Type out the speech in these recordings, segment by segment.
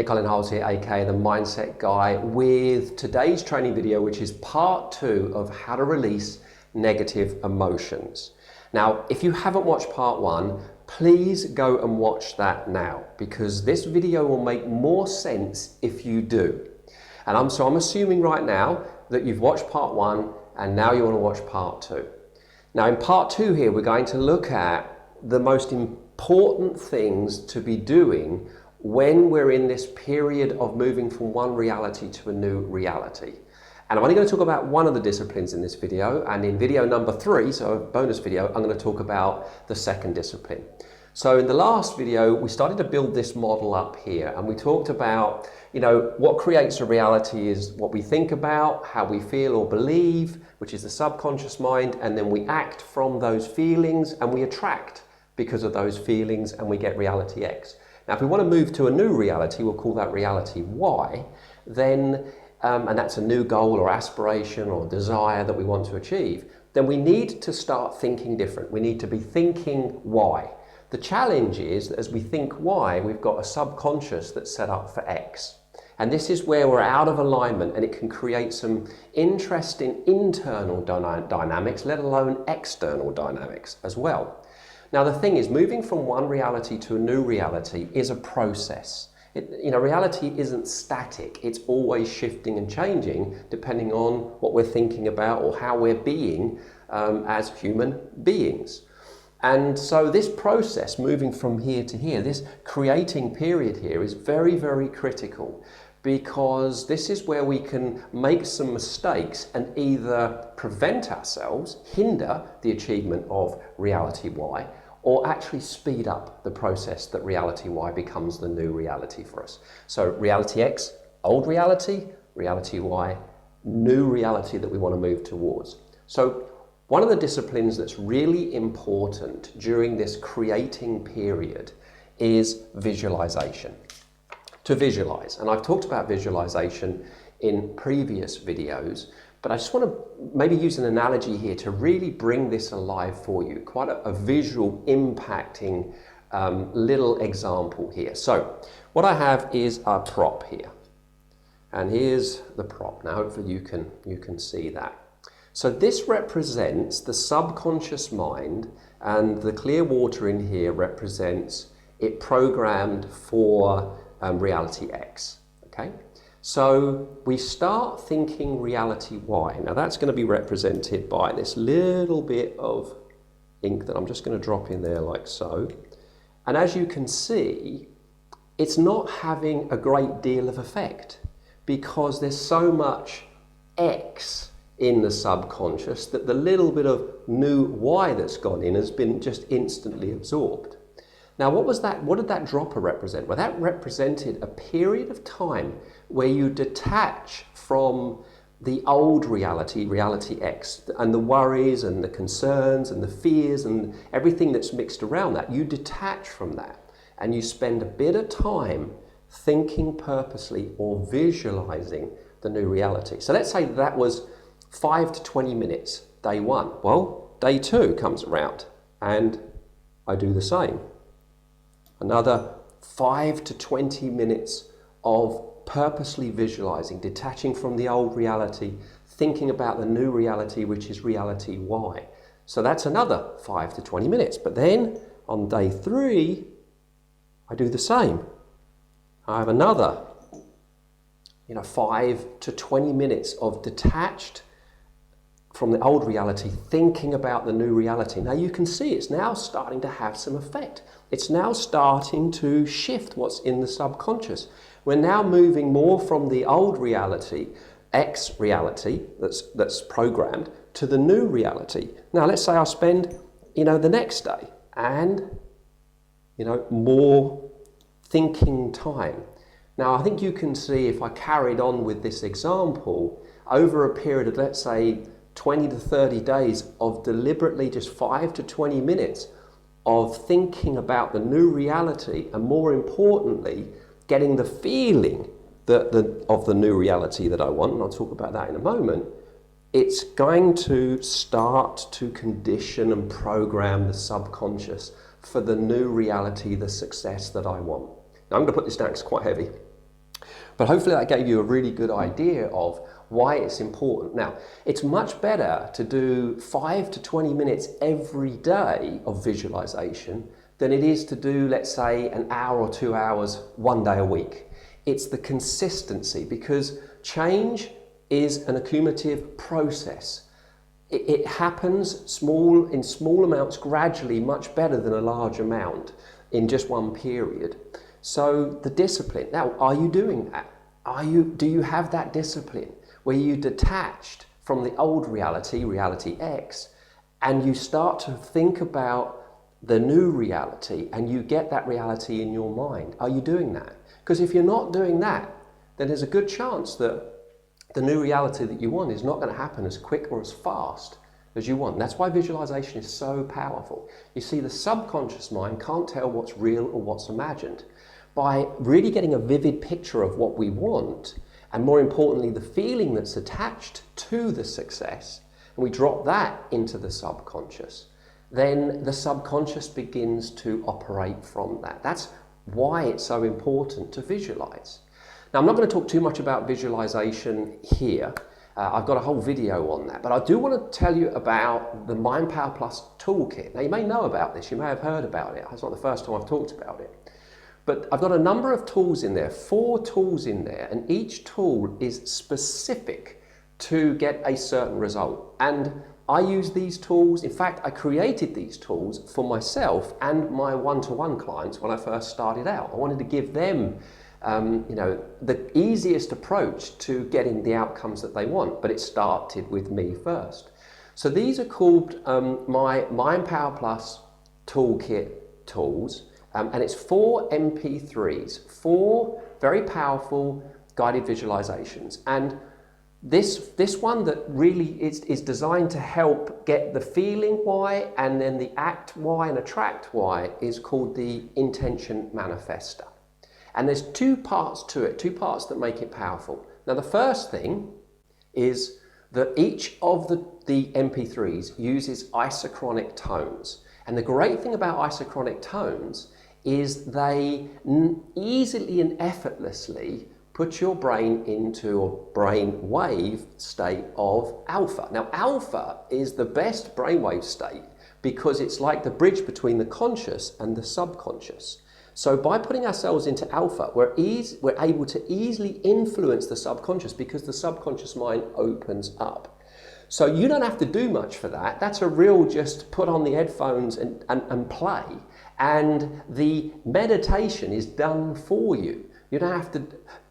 Colin Hiles here, aka the Mindset Guy, with today's training video, which is part 2 of how to release negative emotions. Now, if you haven't watched part 1, please go and watch that now, because this video will make more sense if you do. And I'm assuming right now that you've watched part 1 and now you want to watch part 2. Now, in part 2 here, we're going to look at the most important things to be doing when we're in this period of moving from one reality to a new reality. And I'm only going to talk about one of the disciplines in this video, and in video number 3, so a bonus video, I'm going to talk about the second discipline. So in the last video, we started to build this model up here, and we talked about, what creates a reality is what we think about, how we feel or believe, which is the subconscious mind, and then we act from those feelings, and we attract because of those feelings, and we get reality X. Now, if we want to move to a new reality, we'll call that reality Y, then, and that's a new goal or aspiration or desire that we want to achieve, then we need to start thinking different. We need to be thinking Y. The challenge is that as we think Y, we've got a subconscious that's set up for X. And this is where we're out of alignment, and it can create some interesting internal dynamics, let alone external dynamics as well. Now, the thing is, moving from one reality to a new reality is a process. Reality isn't static. It's always shifting and changing depending on what we're thinking about or how we're being as human beings. And so this process, moving from here to here, this creating period here is very, very critical, because this is where we can make some mistakes and either prevent ourselves, hinder the achievement of reality Y, or actually speed up the process that reality Y becomes the new reality for us. So reality X, old reality, reality Y, new reality that we want to move towards. So one of the disciplines that's really important during this creating period is visualization. To visualize, and I've talked about visualization in previous videos, but I just want to maybe use an analogy here to really bring this alive for you. Quite a visual impacting little example here. So what I have is a prop here, and here's the prop. Now hopefully you can see that. So this represents the subconscious mind, and the clear water in here represents it programmed for reality X, okay? So we start thinking reality Y. Now that's going to be represented by this little bit of ink that I'm just going to drop in there like so. And as you can see, it's not having a great deal of effect because there's so much X in the subconscious that the little bit of new Y that's gone in has been just instantly absorbed. Now, what was that? What did that dropper represent? Well, that represented a period of time where you detach from the old reality, reality X, and the worries and the concerns and the fears and everything that's mixed around that. You detach from that and you spend a bit of time thinking purposely or visualizing the new reality. So let's say that was 5 to 20 minutes, day 1. Well, day 2 comes around and I do the same. Another 5 to 20 minutes of purposely visualizing, detaching from the old reality, thinking about the new reality, which is reality Y. So that's another 5 to 20 minutes. But then on day 3, I do the same. I have another 5 to 20 minutes of detached from the old reality, thinking about the new reality. Now you can see it's now starting to have some effect. It's now starting to shift what's in the subconscious. We're now moving more from the old reality, X reality that's programmed, to the new reality. Now let's say I spend, the next day and, more thinking time. Now I think you can see, if I carried on with this example, over a period of, let's say, 20 to 30 days of deliberately just 5 to 20 minutes of thinking about the new reality, and more importantly, getting the feeling of the new reality that I want, and I'll talk about that in a moment, it's going to start to condition and program the subconscious for the new reality, the success that I want. Now I'm going to put this down, it's quite heavy. But hopefully that gave you a really good idea of why it's important. Now, it's much better to do 5 to 20 minutes every day of visualization than it is to do, let's say, an hour or 2 hours one day a week. It's the consistency, because change is an accumulative process. It happens in small amounts gradually, much better than a large amount in just one period. So the discipline. Now, are you doing that? Do you have that discipline where you detached from the old reality, reality X, and you start to think about the new reality and you get that reality in your mind? Are you doing that? Because if you're not doing that, then there's a good chance that the new reality that you want is not going to happen as quick or as fast as you want. That's why visualization is so powerful. You see, the subconscious mind can't tell what's real or what's imagined. By really getting a vivid picture of what we want, and more importantly, the feeling that's attached to the success, and we drop that into the subconscious, then the subconscious begins to operate from that. That's why it's so important to visualize. Now, I'm not going to talk too much about visualization here. I've got a whole video on that, but I do want to tell you about the Mind Power Plus toolkit. Now, you may know about this, you may have heard about it. It's not the first time I've talked about it. But I've got a number of tools in there, 4 tools in there, and each tool is specific to get a certain result. And I use these tools, in fact, I created these tools for myself and my one-to-one clients when I first started out. I wanted to give them the easiest approach to getting the outcomes that they want, but it started with me first. So these are called my Mind Power Plus Toolkit tools. And it's 4 MP3s, 4 very powerful guided visualizations. And this one that really is designed to help get the feeling why and then the act why and attract why is called the Intention Manifester. And there's 2 parts to it, 2 parts that make it powerful. Now, the first thing is that each of the MP3s uses isochronic tones. And the great thing about isochronic tones is they easily and effortlessly put your brain into a brain wave state of alpha. Now, alpha is the best brainwave state because it's like the bridge between the conscious and the subconscious. So by putting ourselves into alpha, we're able to easily influence the subconscious because the subconscious mind opens up. So you don't have to do much for that. That's a real just put on the headphones and play. And the meditation is done for you. You don't have to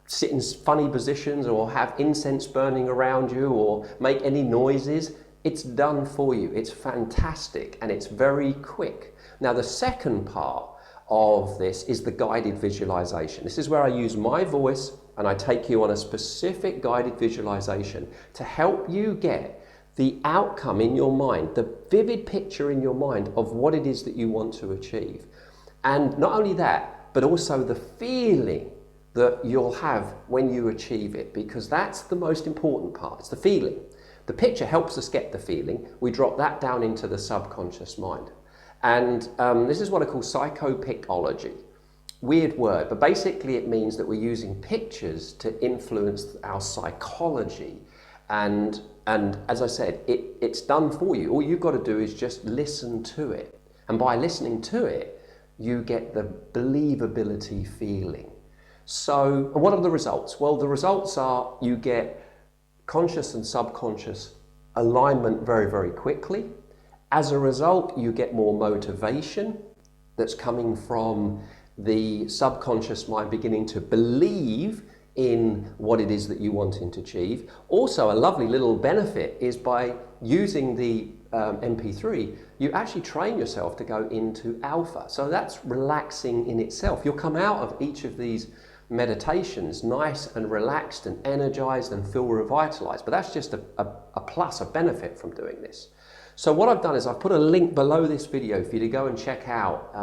sit in funny positions or have incense burning around you or make any noises. It's done for you. It's fantastic and it's very quick. Now, the second part of this is the guided visualization. This is where I use my voice and I take you on a specific guided visualization to help you get the outcome in your mind, the vivid picture in your mind of what it is that you want to achieve. And not only that, but also the feeling that you'll have when you achieve it, because that's the most important part. It's the feeling. The picture helps us get the feeling. We drop that down into the subconscious mind. And this is what I call psychopicology. Weird word, but basically it means that we're using pictures to influence our psychology. And as I said, it's done for you. All you've got to do is just listen to it. And by listening to it, you get the believability feeling. So, and what are the results? Well, the results are you get conscious and subconscious alignment very, very quickly. As a result, you get more motivation that's coming from the subconscious mind beginning to believe in what it is that you want to achieve. Also, a lovely little benefit is by using the MP3, you actually train yourself to go into alpha. So that's relaxing in itself. You'll come out of each of these meditations nice and relaxed and energized and feel revitalized. But that's just a plus, a benefit from doing this. So what I've done is I've put a link below this video for you to go and check out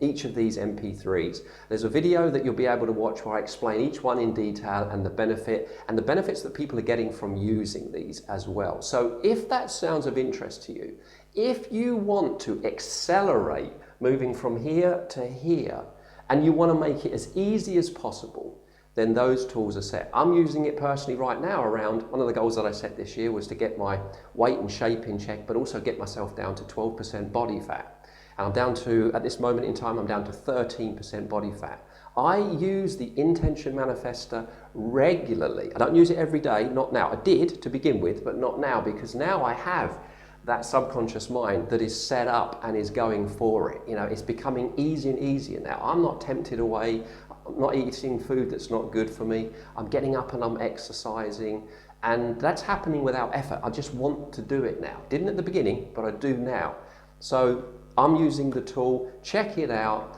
each of these MP3s. There's a video that you'll be able to watch where I explain each one in detail and the benefits that people are getting from using these as well. So if that sounds of interest to you, if you want to accelerate moving from here to here, and you want to make it as easy as possible, then those tools are set. I'm using it personally right now around, one of the goals that I set this year was to get my weight and shape in check, but also get myself down to 12% body fat. And I'm down to, at this moment in time, I'm down to 13% body fat. I use the Intention Manifester regularly. I don't use it every day, not now. I did to begin with, but not now, because now I have that subconscious mind that is set up and is going for it. You know, it's becoming easier and easier now. I'm not tempted away. I'm not eating food that's not good for me. I'm getting up and I'm exercising, and that's happening without effort. I just want to do it now. Didn't at the beginning, but I do now. So I'm using the tool. Check it out.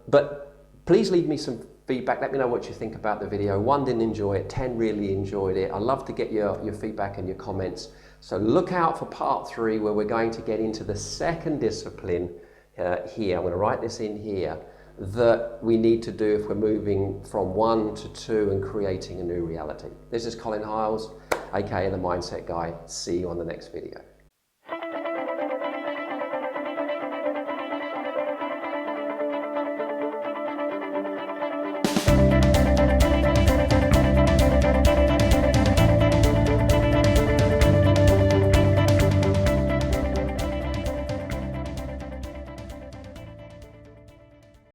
But please leave me some feedback. Let me know what you think about the video. 1 didn't enjoy it, 10 really enjoyed it. I love to get your feedback and your comments. So look out for part 3, where we're going to get into the second discipline here. I'm going to write this in here, that we need to do if we're moving from 1 to 2 and creating a new reality. This is Colin Hiles, aka the Mindset Guy. See you on the next video.